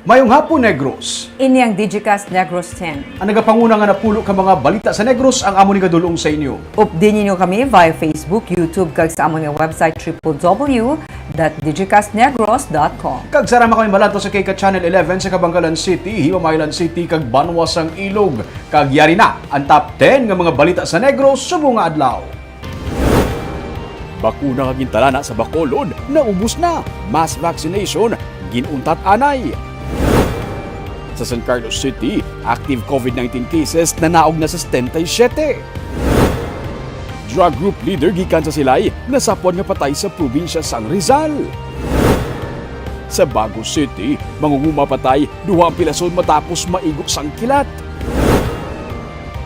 Mayong hapon, Negros. Ini ang Digicast Negros X. Ang nagapanguna nga napulo ka mga balita sa Negros ang amo ni kadulong sa inyo. Update niyo kami via Facebook, YouTube, kag sa among website www.digicastnegros.com. Kag sarama kami malanto sa Kika Channel 11 sa Kabangkalan City, Himamaylan City, kag Banwasang Ilog. Kag yari na ang top 10 nga mga balita sa Negros subong nga adlaw. Bakuna nga gintalana sa Bacolod, naubos na. Mass vaccination, ginuntat anay. Sa San Carlos City, active COVID-19 cases na naog na sa 77. Drug group leader gikan sa Silay nasapwan nga patay sa probinsya sang Rizal. Sa Bago City, mangunguma patay duha ang pilason matapos maigo sang kilat.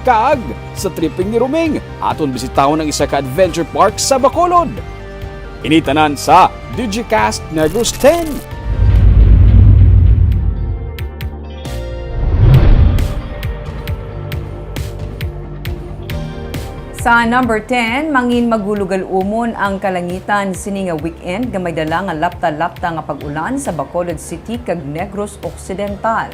Kaag sa tripping ni Ruming, aton bisitahon ang isa ka adventure park sa Bacolod. Initanan sa Digicast Negros X. Sa number 10, mangin magulugal umon ang kalangitan sini nga weekend nga may dala nga lapta-lapta nga pag-ulan sa Bacolod City kag Negros Occidental.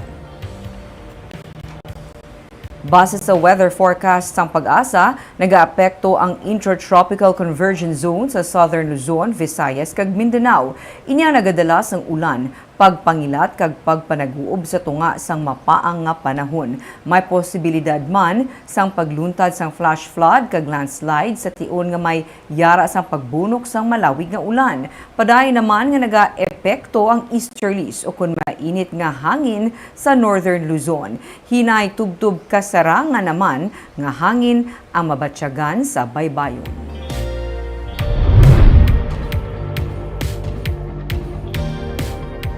Base sa weather forecast sang Pag-asa, nagaapekto ang intertropical convergence zone sa Southern Luzon, Visayas kag Mindanao. Inya nagadala sang ulan, pagpangilat kag pagpanaguob sa tunga sang mapaang nga panahon. May posibilidad man sang pagluntad sang flash flood kag landslide sa tion nga may yara sang pagbunok sang malawig nga ulan. Paday naman nga nagaepekto ang easterlies o kun mainit nga hangin sa Northern Luzon. Hinay tubtub kasara nga naman nga hangin ang mabatyagan sa baybayon.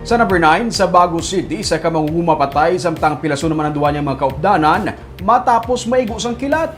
Sa number 9, sa Bago City, sa kamangunguma patay samtang pilaso naman ang duwa niyang mga kaupdanan matapos maigo sang kilat.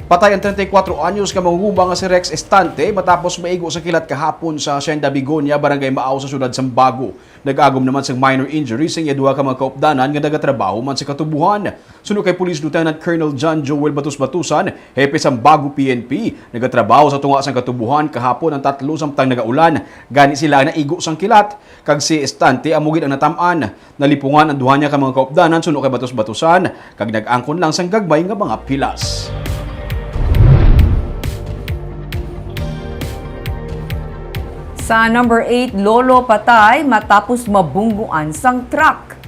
Patay ang 34 anyos kamangunguma nga si Rex Estante matapos maigo sa kilat kahapon sa Hacienda Bigonia, Barangay Maaw sa syudad sang Bago. Nag-agom naman sang minor injuries sa duha ka mga kaupdanan nga nagatrabaho man sa katubuhan. Sunod kay Police Lieutenant Colonel John Joel Batus-Batusan, hepe sang Bago PNP, nagatrabaho sa tunga sang katubuhan kahapon ang tatlo samtang nagaulan. Gani sila naigo sang kilat. Kag si Estante amugid ang natamaan. Nalipungan ang duha niya ka mga kaupdanan sunod kay Batus-Batusan kag nag-angkon lang sang gagmay nga mga pilas. Sa number 8, lolo patay matapos mabungguan sang truck.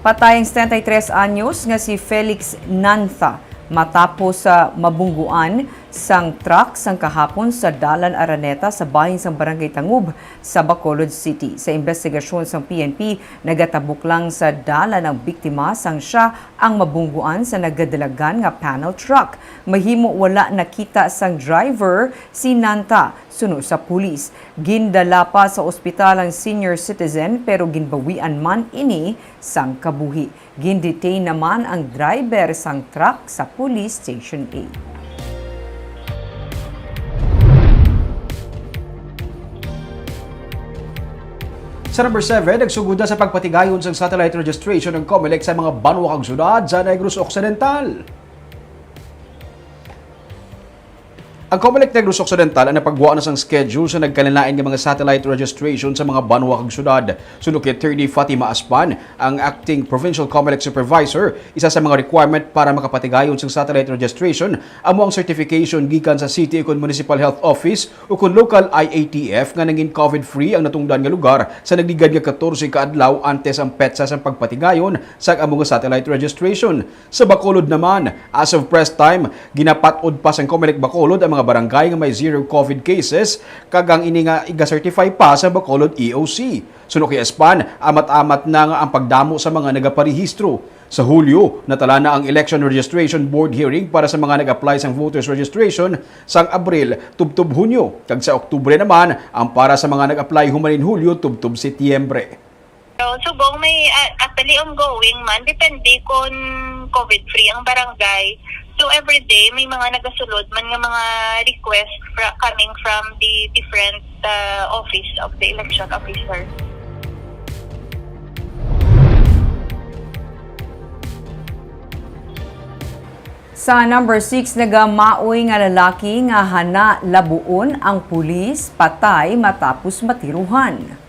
Patay ang 73 anyos nga si Felix Nantha matapos sa mabungguan sang truck sang kahapon sa Dalan Araneta sa bahin sang Barangay Tangub sa Bacolod City. Sa investigasyon sang PNP, nagatabok lang sa dala ng biktima sang siya ang mabungguan sa nagadalagan nga panel truck. Mahimo wala nakita sang driver si Nanta. Suno sa pulis, gindala pa sa ospital ang senior citizen pero ginbawian man ini sang kabuhi. Gindetain naman ang driver sang truck sa Police Station 8. Sa number 7, nagsugod na sa pagpatigayon sa satellite registration ng COMELEC sa mga banwa kag syudad sa Negros Occidental. Ang COMELEC Negros Occidental ang napagwa na sang schedule sa nagkalalain ng mga satellite registration sa mga banwa kag syudad. Sunod kay Attorney Fatima Aspan, ang acting provincial COMELEC supervisor, isa sa mga requirement para makapatigayon sa satellite registration amo ang certification gikan sa City ug Municipal Health Office o kung local IATF nga nangin COVID-free ang natungdan nga lugar sa nagligad nga 14 ka adlaw antes ang petsa sa pagpatigayon sa among satellite registration. Sa Bacolod naman, as of press time, ginapatod pa sang COMELEC Bacolod ang mga barangay nga may zero COVID cases kagang ini nga iga-certify pa sa Bacolod EOC. Sunod kay Espan, amat-amat na nga ang pagdamo sa mga nagaparehistro. Sa Hulyo, natala na ang Election Registration Board hearing para sa mga nag-apply sang voters registration sang Abril tubtob Hunyo. Kag sa Oktubre naman, ang para sa mga nag-apply humanin Hulyo tubtob Setyembre. Subong may actually ongoing man, depende kung COVID-free ang barangay. So every day may mga nagasulod man nga mga request coming from the different office of the election officer. Sa number 6, nagamaoy nga lalaki nga hana labuon ang pulis patay matapos matiruhan.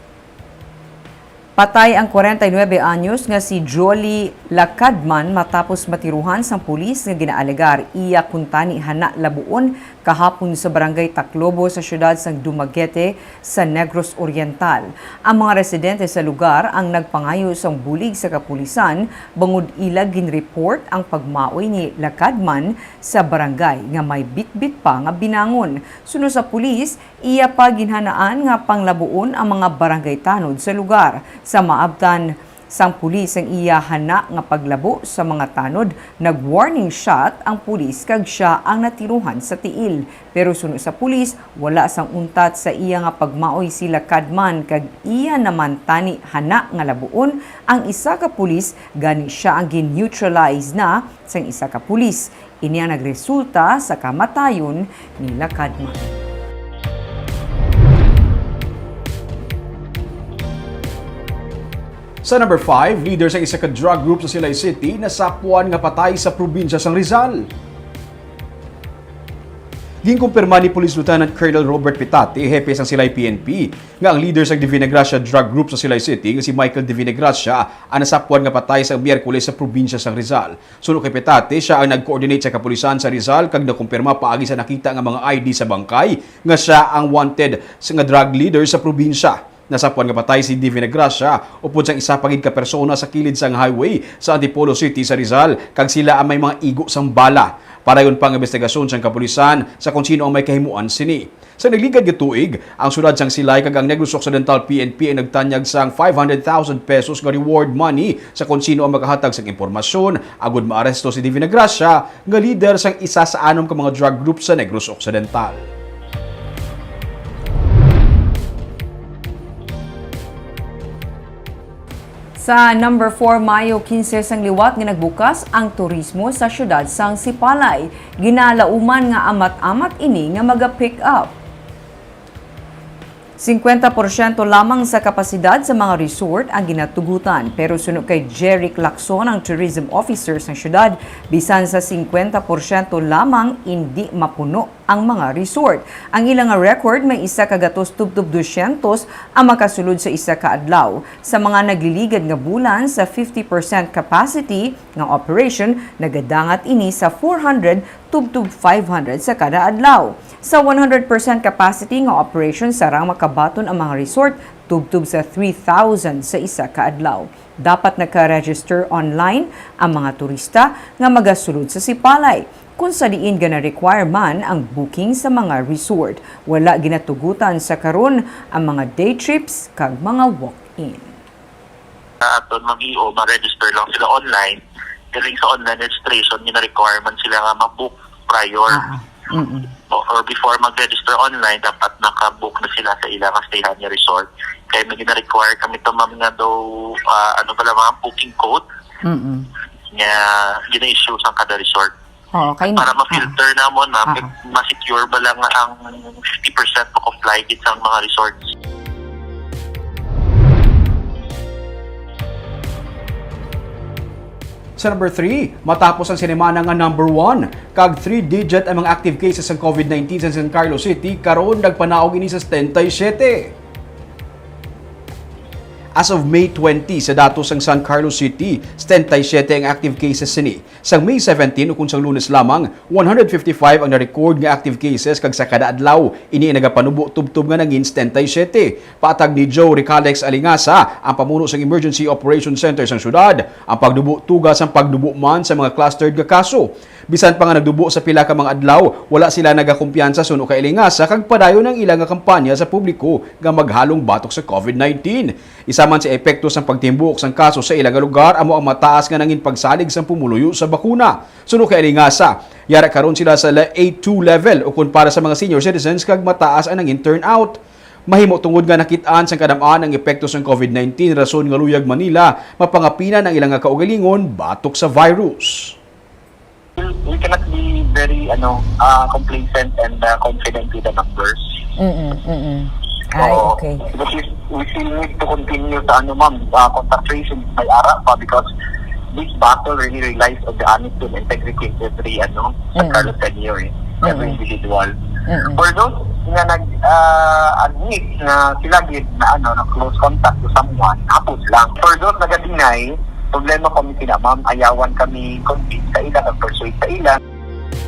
Patay ang 49 anyos nga si Jolie Lacadman matapos matiruhan sang pulis nga ginaalegar iya kuntani hana labuon kahapon sa barangay Taclobo sa syudad sang Dumaguete sa Negros Oriental. Ang mga residente sa lugar ang nagpangayo sang bulig sa kapulisan bangod ila ginreport ang pagmaoy ni Lacadman sa barangay nga may bitbit pa nga binangon. Suno sa pulis, iya pa ginhanaan nga panglabuon ang mga barangay tanod sa lugar. Sa maabtan sang pulis ang iya hana nga paglabo sa mga tanod, nag-warning shot ang pulis kag siya ang natiruhan sa tiil. Pero suno sa pulis, wala sang untat sa iya nga pagmaoy sila Kadman kag iya naman tani hana nga labuon ang isa ka pulis gani siya ang gin-neutralize na sang isa ka pulis. Ini ang nagresulta sa kamatayon ni Kadman. Sa number 5, leader sa isa ka drug group sa Silay City na sapuan nga patay sa probinsya sang Rizal. Ginkumpirma ni Police Lieutenant Colonel Robert Pitate, hepe sang Silay PNP, nga ang leader sa Divinagracia drug group sa Silay City nga si Michael Divinagracia ang nasapuan nga patay sa Miyerkules sa probinsya sang Rizal. Suno kay Pitate, siya ang nag-coordinate sa kapulisan sa Rizal kag nakumpirma paagi sa nakita nga mga ID sa bangkay nga siya ang wanted nga drug leader sa probinsya. Nasapuan nga patay si Divinagracia upod sang isa pagid ka persona sa kilid sang highway sa Antipolo City sa Rizal kag sila ang may mga igo sang bala. Para yun pang investigasyon sang kapulisan sa kung sino ang may kahimuan sini. Sa nagligad nga tuig, ang syudad sang Silay kag ang Negros Occidental PNP ay nagtanyag sang 500,000 pesos nga reward money sa kung sino ang makahatag sang impormasyon agud maaresto si Divinagracia nga leader sang isa sa anom ka mga drug group sa Negros Occidental. Sa number 4, Mayo 15 sang liwat nga nagbukas ang turismo sa syudad sang Sipalay. Ginalauman nga amat-amat ini nga maga-pick up. 50% lamang sa kapasidad sa mga resort ang ginatugutan, pero sunog kay Jeric Lacson, ang tourism officer sa syudad, bisan sa 50% lamang hindi mapuno ang mga resort. Ang ilang record may isa kagatos tubtub 200 ang makasulod sa isa ka adlaw. Sa mga nagliligad nga bulan sa 50% capacity nga operation, nagadangat ini sa 400 tubtub 500 sa kada adlaw. Sa 100% capacity nga operation, sarang makabaton ang mga resort tubtub sa 3,000 sa isa ka adlaw. Dapat naka-register online ang mga turista nga magasulod sa Sipalay. Kung sa diin gana-require man ang booking sa mga resort, wala ginatugutan sa karon ang mga day trips kag mga walk-in. Aton mag-i-o, ma-register lang sila online. Kasi sa online registration, yung requirement sila nga ma-book prior. Or before mag-register online, dapat naka-book na sila sa ilang stayhan niya resort. Kaya may gina-require kami ito, ma'am, nga daw, mga booking code. Nga gina-issue sa kada resort. Okay. Para ma-filter na mo na, ma-secure ba lang ang 50% of flight sa mga resorts. Sa number 3, matapos ang sinemana nga number 1, kag 3-digit ang mga active cases ng COVID-19 sa San Carlos City, karon nagpanaog ini sa 77. As of May 20 sa datos ng San Carlos City, 77 ang active cases sini. Sa May 17 ukon sang Lunes lamang, 155 ang na-record nga active cases kag sa kada adlaw ini nagapanubo tubtob nga naging 77. Patag ni Joe Ricalex Alingasa, ang pamuno sa Emergency Operations Center sa syudad, ang pagdubo tugas ang pagdubo man sa mga clustered nga kaso. Bisan pa nga nagdubo sa pila ka mga adlaw, wala sila nagakumpiyansa suno kay Alingasa kag padayon ang ilang nga kampanya sa publiko nga maghalong batok sa COVID-19. Isa man sa epekto sa pagtimbuk sang kaso sa ilang lugar amo ang mataas nga nangin pagsalig sa pumuluyo sa bakuna. Suno kay Alingasa, yara karon sila sa A2 level o kun para sa mga senior citizens kag mataas ang nangin turnout. Mahimo tungod nga nakitaan sang kadamaan ang epekto sa COVID-19 rason nga luyag Manila mapangapinan ang ilang nga kaugalingon batok sa virus. We cannot be very complacent and confident with the numbers. Ay, okay. Because we still need to continue to contact tracing by ara pa because this battle really relies on the honesty and integrity of every Carlos Senior, every individual. For those nga nag-admit na sila gid na na close contact to someone, hapos lang. For those nag-deny, problema kami sila, ma'am, ayawan kami convince sa ila, persuade sa ila.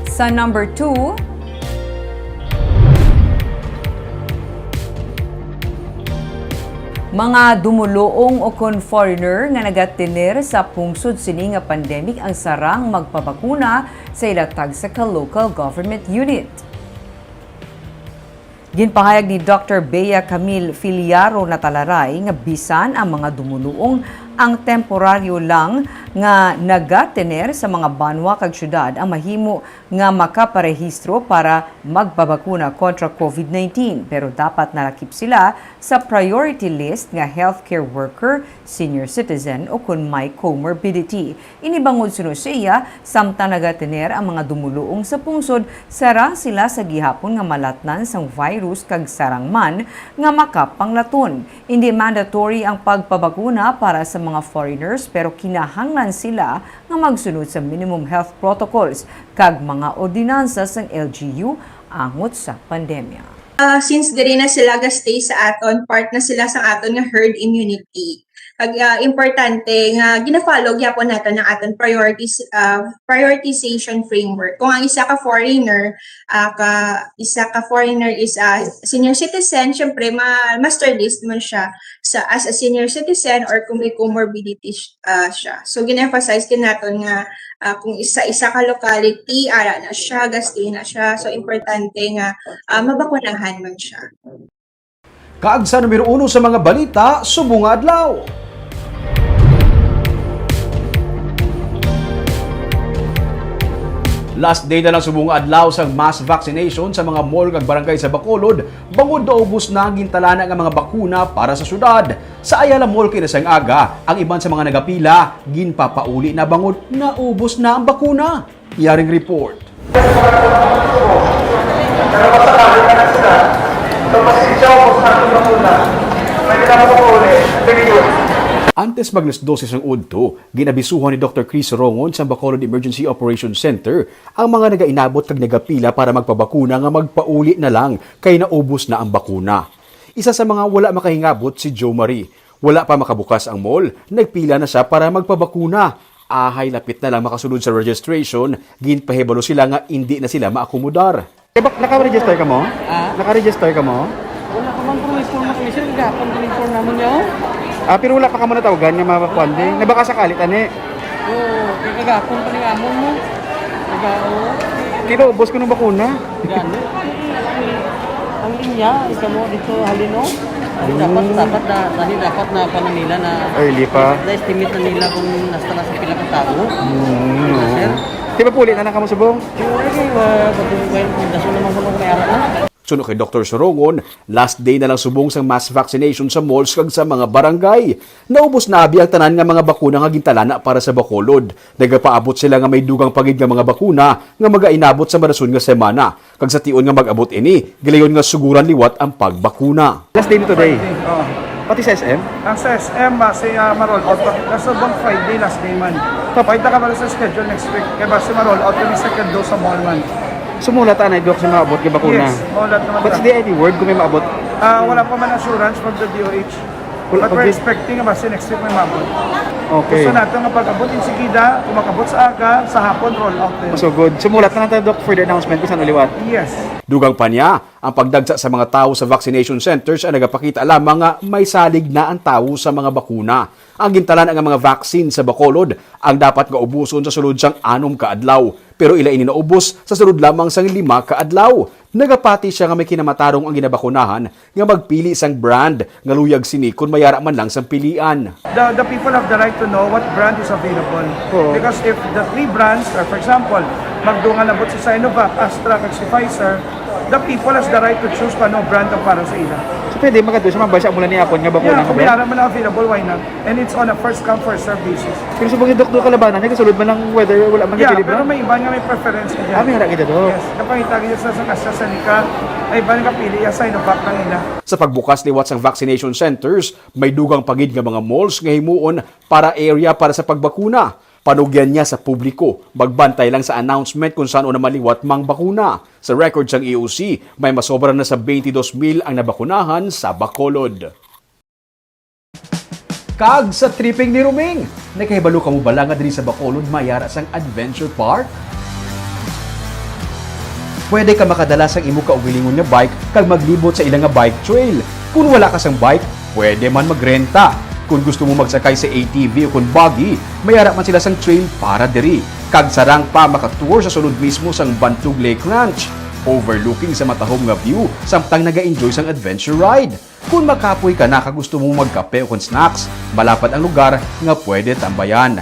Sa number 2, mga dumuluong o kon foreigner nga nagatiner sa pungsod sini nga pandemic ang sarang magpabakuna sa ilatag sa ka-local government unit. Ginpahayag ni Dr. Bea Camille Filiaro na talaray nga bisan ang mga dumuluong ang temporaryo lang nga nagatiner sa mga banwa kag syudad ang mahimo nga makaparehistro para magpabakuna kontra COVID-19 pero dapat nalakip sila sa priority list nga healthcare worker, senior citizen o kung may comorbidity. Inibangod suno siya samtang nagatiner ang mga dumuluong sa pungsod sarang sila sa gihapon nga malatnan sang virus kag sarang man nga makapanglaton. Hindi mandatory ang pagpabakuna para sa mga foreigners pero kinahanglan sila nga magsunod sa minimum health protocols kag mga ordinansa sang LGU angot sa pandemya. Since diri na sila stay sa aton, part na sila sa aton nga herd immunity. Pag importante nga gina-follow gyapon naton ang aton prioritization framework. Kung ang isa ka foreigner is senior citizen, syempre master list man siya as a senior citizen or kung may comorbidity siya. So gina-emphasize din naton nga kung isa ka locality, ara na siya, gastay na siya. So importante nga mabakunahan man siya. Kaag sa numero 1 sa mga balita, subong nga adlaw. Last day na lang subong adlaw sa mass vaccination sa mga mall kag barangay sa Bacolod, bangod na ubos na gintalana nga mga bakuna para sa syudad. Sa Ayala Mall kinasang aga, ang iban sa mga nagapila ginpapauli na bangod na ubos na ang bakuna. Yaring report. Antes maglas 12 ng udto, ginabisuhan ni Dr. Chris Rongon sa Bacolod Emergency Operations Center ang mga nagainabot kag nagapila para magpabakuna nga magpauli na lang kay naubos na ang bakuna. Isa sa mga wala makahingabot si Joe Marie. Wala pa makabukas ang mall, nagpila na siya para magpabakuna. Ahay lapit na lang makasunod sa registration, ginpahibalo sila nga hindi na sila maakomodar. Naka-register ka mo? Naka-register ka mo? Wala ka man kung inform na kami sir, gapon kung inform naman niyo. Pero wala pa ka mo natawagan nga mapapwande. Nabaka sakalit, ane? Oo, kaya kagapon pa ni amon mo. Kaya ubos ko ng bakuna. Gano. Ang linya, ikaw mo dito halino. Dapat na pananila na Early pa. na-estimate na nila kung nasa pila ka tao. Sir? Di ba puli na lang ka mo subong? Daso naman ko may aral na. Sunod kay Dr. Sorongon, last day na lang subong sa mass vaccination sa malls kag sa mga barangay. Naubos na abi ang tanan nga mga bakuna nga gintalana para sa Bacolod. Nagapaabot sila nga may dugang pagid nga mga bakuna nga magainabot sa marason nga semana. Kag sa tion nga mag-abot ini, gilayon nga suguran liwat ang pagbakuna. Last day today. Pati sa SM? Ang sa SM, si ma-roll out. Nasa bang Friday, last day man. Papaita ka ba sa schedule next week? Kaya ba si ma-roll out yung second dose sa mall man? Sumulat na idok sa maabot kay bakuna. Yes, mulat naman. What's the any word kung may maabot? Wala pa man assurance from the DOH. But we're expecting ba si next week may maabot. Okay. Gusto natin nga pag-abot in Sigida, kung makabot sa aga, sa hapon roll out din. So good. Sumulat na natin dok for the announcement kung saan uliwat. Yes. Dugang pa niya, ang pagdagsa sa mga tao sa vaccination centers ay nagapakita lamang nga may salig na ang tao sa mga bakuna. Ang gintalan ang mga vaccine sa Bacolod ang dapat nga ubuson sa sulod sang 6 ka adlaw. Pero ila ini naubos sa sulod lamang sang 5 ka adlaw. Nagapati siya nga may kinamatarong ang ginabakunahan nga magpili isang brand nga luyag sini kung mayara man lang sang pilian. The people have the right to know what brand is available. Oo. Because if the 3 brands, or for example, magdungan na si Sinovac, Astra, at si Pfizer, the people has the right to choose kung anong brand ang para sa ila. So pwede magkado sa mabasa mula ni Apon nga bakuna Yeah, ka kung ba? mayara man na available, why not? And it's on a first come, first serve basis. Pero subong dok kalabanan, nagasulod man lang whether wala man Yeah, gipili pero ba? may iba nga may preference ka dyan. May hara kita dok. Yes, kapangita ka dyan sa AstraZeneca, ay iba nga pili, yung Sinovac na nila. Sa pagbukas liwat sang vaccination centers, may dugang pagid nga mga malls nga himuon para area para sa pagbakuna. Panugyan niya sa publiko, magbantay lang sa announcement kung saan una maliwat mang bakuna. Sa record ng EOC, may masobra na sa 22,000 ang nabakunahan sa Bacolod. Kag sa tripping ni Ruming, nakahibalo ka mo bala nga diri sa Bacolod mayara sang adventure park? Pwede ka makadala sang imo kaugalingon nga bike kag maglibot sa ilang nga bike trail. Kung wala ka sang bike, pwede man magrenta. Kung gusto mo magsakay sa ATV o kung buggy, mayara man sila sang trail para diri. Kag sarang pa makatour sa sulod mismo sang Bantug Lake Ranch, overlooking sa matahom nga view, samtang naga-enjoy sang adventure ride. Kung makapoy ka na kagusto mo magkape o kung snacks, malapad ang lugar nga pwede tambayan.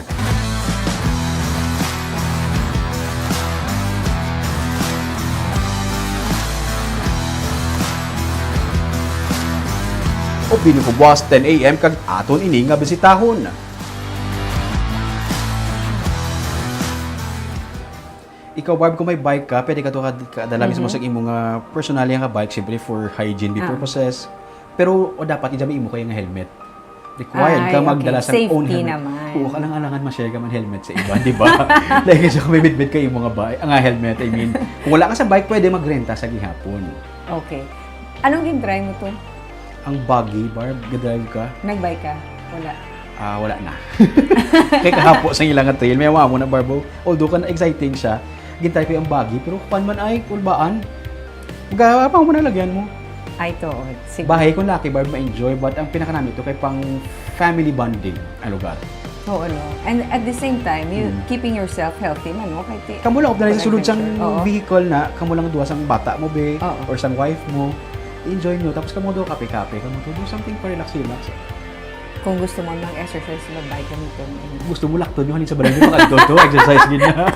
O binukubwas 10 a.m. kag aton ini nga bisitahon. Ikaw, Barb, kung may bike ka, pwede ka ito kadala mismo sa imong personal nga bike, simply for hygiene purposes. Pero o dapat idami imo kayo nga helmet. Required ka magdala sa Safety own helmet. naman. Oo, kalang-alangan ma-share ka man helmet sa iba, di ba? Like, so kung may bit-bit kayo mga bike, helmet, I mean. Kung wala ka sa bike, pwede magrenta sa gihapon. Okay. Anong gin-try mo to? Ang buggy, Barb, gadrive ka? Nagbike ka? Wala. Wala na. Kaya kahapo sa ilang trail, may mo na, Barbo. Although ka na exciting siya, gintay ko yung buggy, pero kupan man ay, kulbaan. Magkakapang mo na lagyan mo. Ay, to. Siguro. Bahay ko laki, Barb, ma-enjoy, but ang pinaka namin ito kay pang family bonding ang lugar. Oo, no. And at the same time, you keeping yourself healthy man, no? Kahit Kamu lang, na sulod sang Oo. vehicle na, kamu lang duwa sang bata mo, be, Oo. or sang wife mo, enjoy nyo, tapos kamu do kape-kape, kamu do something para relax-relax. kung gusto mo mag-exercise, mag-bike gamitin. Gusto mo lakton yung halin sa barangay makadto, exercise din na.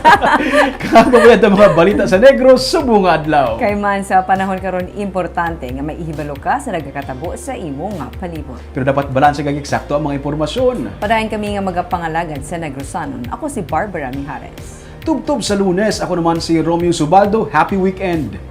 Kakabayan ang mga balita sa Negros sa bunga adlaw. Kay man sa panahon karon importante nga maihibalo ka sa nagakatabo sa imo nga palibot. Pero dapat balanse kag eksakto ang mga impormasyon. Padayon kami nga magapangalagad sa Negrosanon. Ako si Barbara Mijares. Tubtob sa Lunes, ako naman si Romeo Subaldo. Happy weekend!